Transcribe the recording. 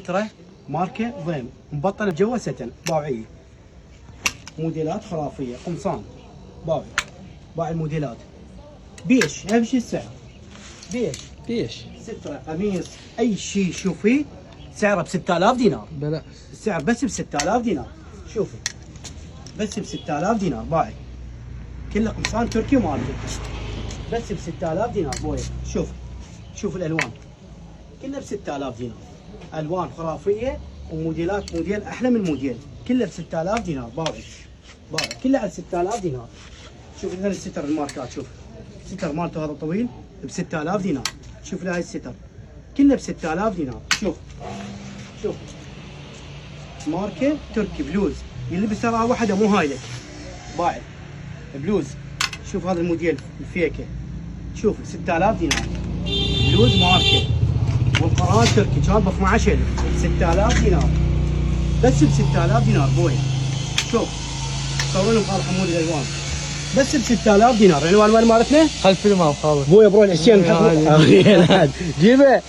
سترة ماركة ضيم مبطنة بجوا ستن باوعية. موديلات خرافية قمصان باوع الموديلات. بيش اهم شيء السعر. بيش سترة قميص اي شيء شوفي سعره ب 6000 دينار. بلا السعر بس ب 6000 دينار. شوفي بس ب 6000 دينار باعي. كله قمصان تركي ومالكي بس ب 6000 دينار بويا. شوف الالوان كلها ب 6000 دينار. الوان خرافيه وموديلات موديل احلى من موديل. كلها ب 6000 دينار باوعي كلها على 6000 دينار. شوف هذا الستر الماركات. شوف الستر مالته هذا طويل ب 6000 دينار. شوف هاي الستر كلها ب 6000 دينار. شوف ماركه تركي بلوز يلبس ترى واحده مو هاي لك باعي بلوز. شوف هذا الموديل الفيكه شوف 6000 دينار بلوز ماركه والقران تركي كان ب 12000 6000 دينار بس ب 6000 دينار بوي. شوف صوروا لهم خال حمود الالوان بس ب 6000 دينار. العنوان وين مالتنا؟ خلف الماء خالص بويا برو الحسين جيبه